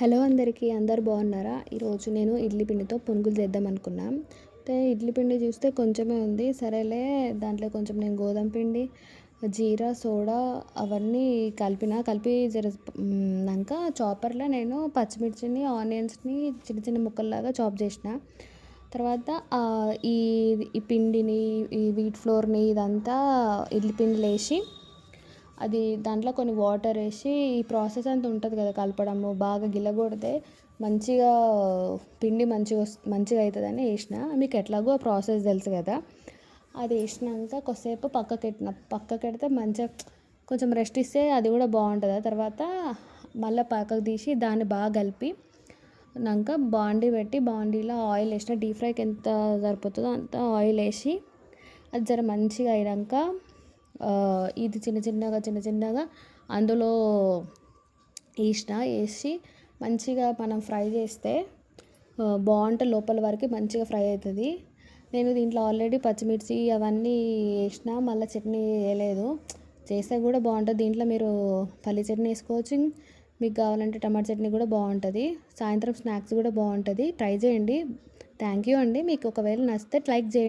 Hello అందరికీ, అందరు బాగున్నారా? ఈరోజు నేను ఇడ్లీ పిండితో పునుగులు చేద్దాం అనుకున్నా. అయితే ఇడ్లీ పిండి చూస్తే కొంచెమే ఉంది. సరేలే, దాంట్లో కొంచెం నేను గోధుమ పిండి, జీరా, సోడా అవన్నీ కలిపి నాక చాపర్లో నేను పచ్చిమిర్చిని, ఆనియన్స్ని చిన్న చిన్న ముక్కల్లాగా చాప్ చేసిన తర్వాత ఈ ఈ పిండిని, ఈ వీట్ ఫ్లోర్ని ఇదంతా ఇడ్లీ పిండిలో వేసి అది దాంట్లో కొన్ని వాటర్ వేసి ఈ ప్రాసెస్ అంతా ఉంటుంది కదా, కలపడము బాగా గిలగొడితే మంచిగా పిండి మంచిగా అవుతుందని వేసిన. మీకు ఎట్లాగో ఆ ప్రాసెస్ తెలుసు కదా. అది వేసినాక కొద్దిసేపు పక్కకెడితే మంచిగా కొంచెం రెస్ట్ ఇస్తే అది కూడా బాగుంటుంది. తర్వాత మళ్ళీ పక్కకు తీసి దాన్ని బాగా కలిపి నాక బాండీ పెట్టి, బాండీలో ఆయిల్ వేసిన. డీప్ ఫ్రైకి ఎంత సరిపోతుందో అంత ఆయిల్ వేసి అది జర మంచిగా అయినాక ఇది చిన్న చిన్నగా అందులో వేసి మంచిగా మనం ఫ్రై చేస్తే బాగుంటుంది. లోపల వరకు మంచిగా ఫ్రై అవుతుంది. నేను దీంట్లో ఆల్రెడీ పచ్చిమిర్చి అవన్నీ వేసిన, మళ్ళీ చట్నీ వేయలేదు. చేస్తే కూడా బాగుంటుంది. దీంట్లో మీరు పల్లి చట్నీ వేసుకోవచ్చు, మీకు కావాలంటే టమాటా చట్నీ కూడా బాగుంటుంది. సాయంత్రం స్నాక్స్ కూడా బాగుంటుంది. ట్రై చేయండి. థ్యాంక్ యూ అండి. మీకు ఒకవేళ నచ్చితే లైక్ చేయండి.